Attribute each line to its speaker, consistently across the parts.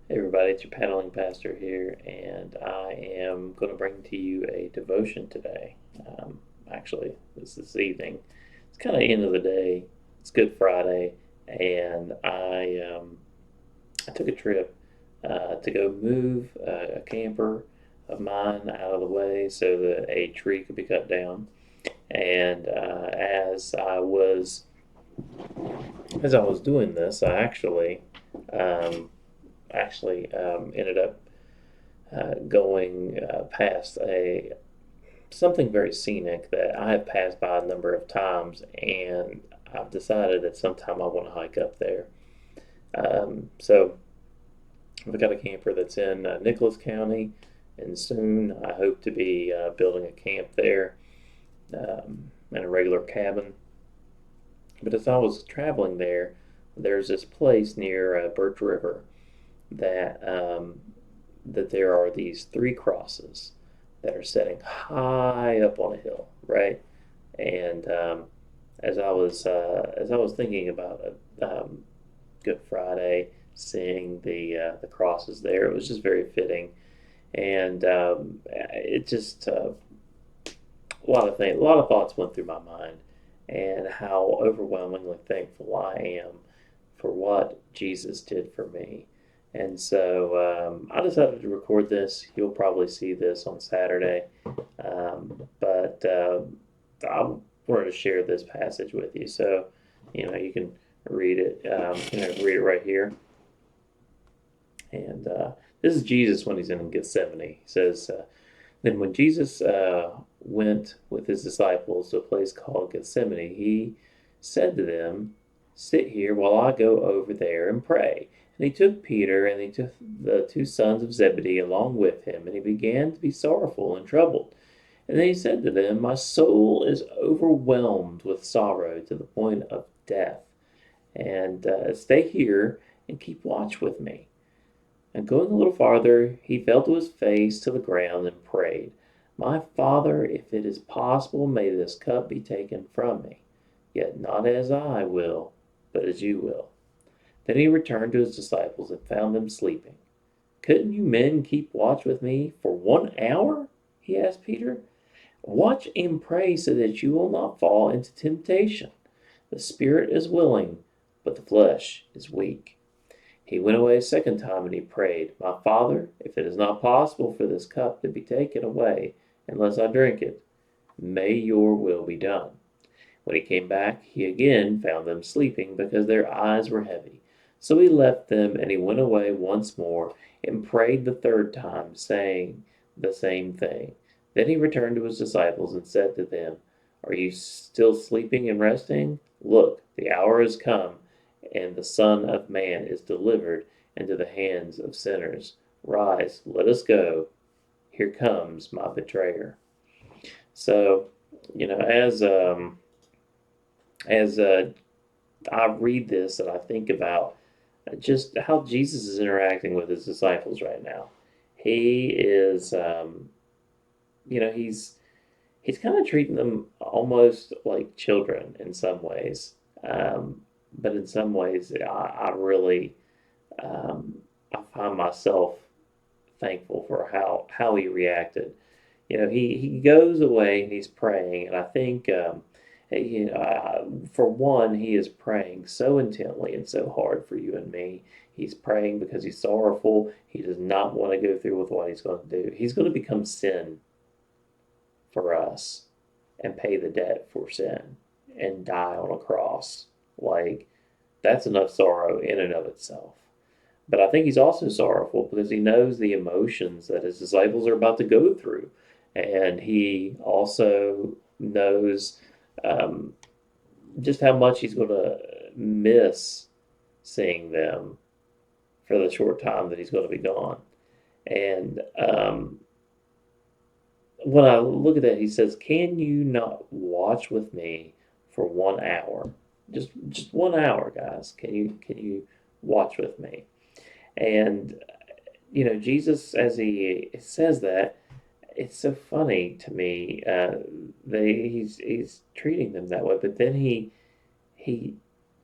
Speaker 1: Hey everybody, it's your paddling pastor here, and I am going to bring to you a devotion today. Actually, this evening. It's kind of end of the day. It's Good Friday, and I took a trip to go move a camper of mine out of the way so that a tree could be cut down. And as I was doing this, I um, actually ended up going past a something very scenic that I have passed by a number of times, and I've decided that sometime I want to hike up there. So I've got a camper that's in Nicholas County, and soon I hope to be building a camp there in a regular cabin. But as I was traveling there, there's this place near Birch River that that there are these three crosses that are setting high up on a hill, right? And as I was thinking about it, Good Friday, seeing the crosses there, it was just very fitting, and it just a lot of thoughts went through my mind, and how overwhelmingly thankful I am for what Jesus did for me. And so I decided to record this. You'll probably see this on Saturday. But I wanted to share this passage with you. So, you can read it. Read it right here. And this is Jesus when he's in Gethsemane. He says, Then when Jesus went with his disciples to a place called Gethsemane, he said to them, Sit here while I go over there and pray. And he took Peter and he took the two sons of Zebedee along with him, and he began to be sorrowful and troubled. And then he said to them, My soul is overwhelmed with sorrow to the point of death. And stay here and keep watch with me. And going a little farther, he fell to his face to the ground and prayed, My Father, if it is possible, may this cup be taken from me. Yet not as I will, but as you will. Then he returned to his disciples and found them sleeping. Couldn't you men keep watch with me for 1 hour? He asked Peter. Watch and pray so that you will not fall into temptation. The spirit is willing, but the flesh is weak. He went away a second time and he prayed, My Father, if it is not possible for this cup to be taken away unless I drink it, may your will be done. When he came back, he again found them sleeping because their eyes were heavy. So he left them and he went away once more and prayed the third time, saying the same thing. Then he returned to his disciples and said to them, Are you still sleeping and resting? Look, the hour has come, and the Son of Man is delivered into the hands of sinners. Rise, let us go. Here comes my betrayer. So, you know, as I read this and I think about just how Jesus is interacting with his disciples right now, he is, he's kind of treating them almost like children in some ways, but in some ways, I really I find myself thankful for how he reacted. He goes away and he's praying, and I think for one, he is praying so intently and so hard for you and me. He's praying because he's sorrowful. He does not want to go through with what he's going to do. He's going to become sin for us and pay the debt for sin and die on a cross. Like, that's enough sorrow in and of itself. But I think he's also sorrowful because he knows the emotions that his disciples are about to go through. And he also knows um, just how much he's going to miss seeing them for the short time that he's going to be gone. And when I look at that, he says, Can you not watch with me for 1 hour? Just 1 hour, guys. Can you watch with me? And Jesus, as he says that, it's so funny to me that he's treating them that way, but then he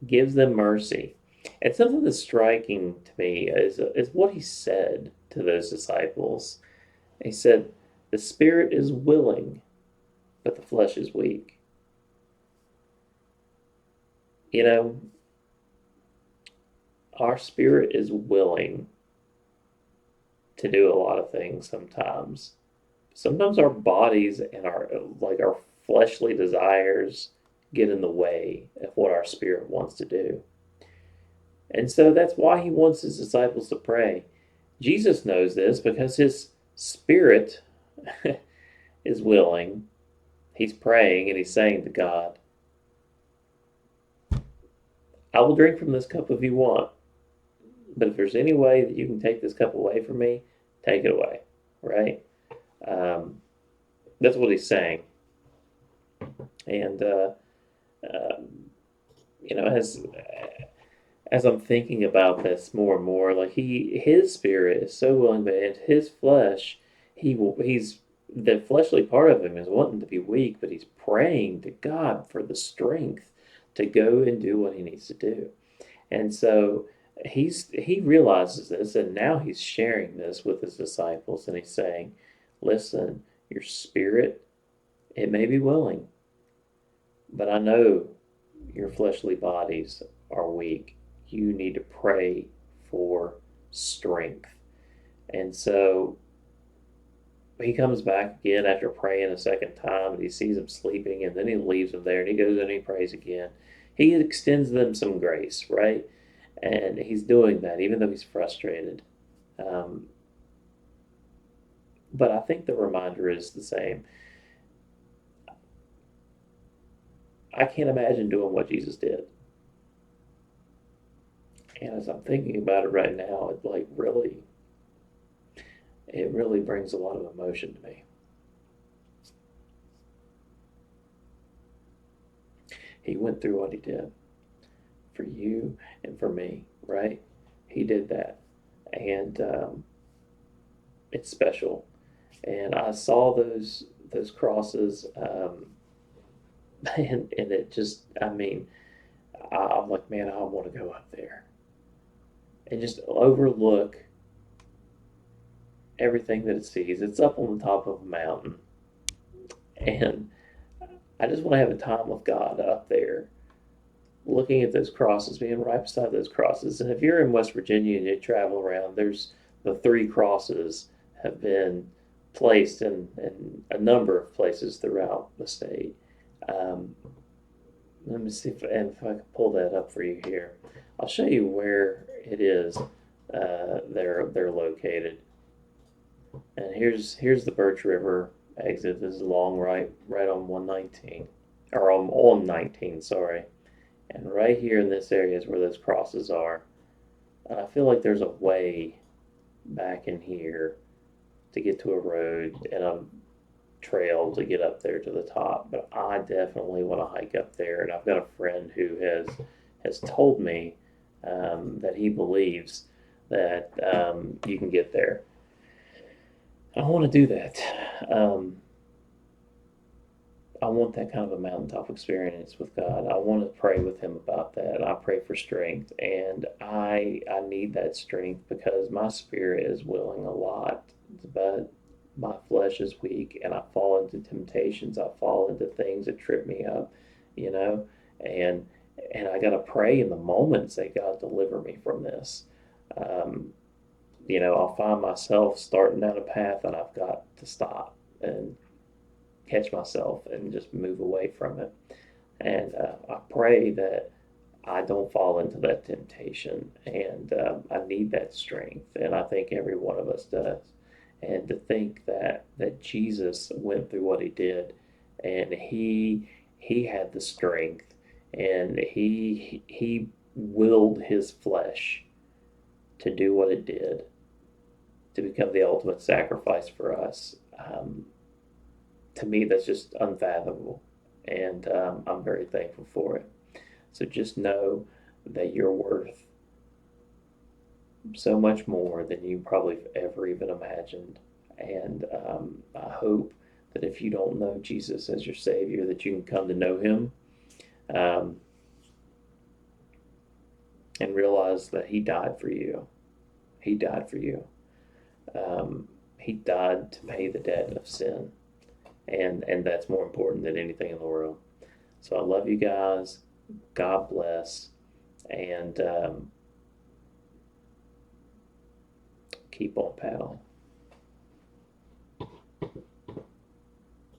Speaker 1: gives them mercy. And something that's striking to me is what he said to those disciples. He said, "The spirit is willing, but the flesh is weak." You know, our spirit is willing to do a lot of things sometimes. Sometimes our bodies and our fleshly desires get in the way of what our spirit wants to do. And so that's why he wants his disciples to pray. Jesus knows this because his spirit is willing. He's praying and he's saying to God, "I will drink from this cup if you want, but if there's any way that you can take this cup away from me, take it away." Right? Um, that's what he's saying. And um, you know, as I'm thinking about this more and more, like his spirit is so willing, but in his flesh, he's the fleshly part of him is wanting to be weak, but he's praying to God for the strength to go and do what he needs to do. And so he realizes this, and now he's sharing this with his disciples, and he's saying, "Listen, your spirit, it may be willing, but I know your fleshly bodies are weak. You need to pray for strength." And so he comes back again after praying a second time, and he sees them sleeping, and then he leaves them there, and he goes and he prays again. He extends them some grace, right? And he's doing that even though he's frustrated. Um, but I think the reminder is the same. I can't imagine doing what Jesus did. And as I'm thinking about it right now, it really brings a lot of emotion to me. He went through what he did for you and for me, right? He did that, and it's special. And I saw those crosses, and it just, I mean, I'm like, man, I want to go up there and just overlook everything that it sees. It's up on the top of a mountain, and I just want to have a time with God up there, looking at those crosses, being right beside those crosses. And if you're in West Virginia and you travel around, there's the three crosses have been placed in a number of places throughout the state. Um, Let me see if I can pull that up for you here. I'll show you where it is. They're located. And here's the Birch River exit. This is long right on 119, or on 19. Sorry. And right here in this area is where those crosses are. And I feel like there's a way back in here to get to a road and a trail to get up there to the top. But I definitely want to hike up there. And I've got a friend who has told me that he believes that you can get there. I want to do that. Um, I want that kind of a mountaintop experience with God. I want to pray with Him about that. I pray for strength, and I need that strength because my spirit is willing a lot, but my flesh is weak, and I fall into temptations. I fall into things that trip me up, you know, and and I got to pray in the moment, say, God, deliver me from this. Um, I'll find myself starting down a path, and I've got to stop and catch myself and just move away from it. And I pray that I don't fall into that temptation. And I need that strength. And I think every one of us does. And to think that Jesus went through what he did, and he had the strength, and he willed his flesh to do what it did, to become the ultimate sacrifice for us. To me, that's just unfathomable, and I'm very thankful for it. So just know that you're worth so much more than you probably ever even imagined. And I hope that if you don't know Jesus as your Savior, that you can come to know Him. Um, and realize that He died for you. He died for you. He died to pay the debt of sin, and that's more important than anything in the world. So I love you guys. God bless, and keep on paddling.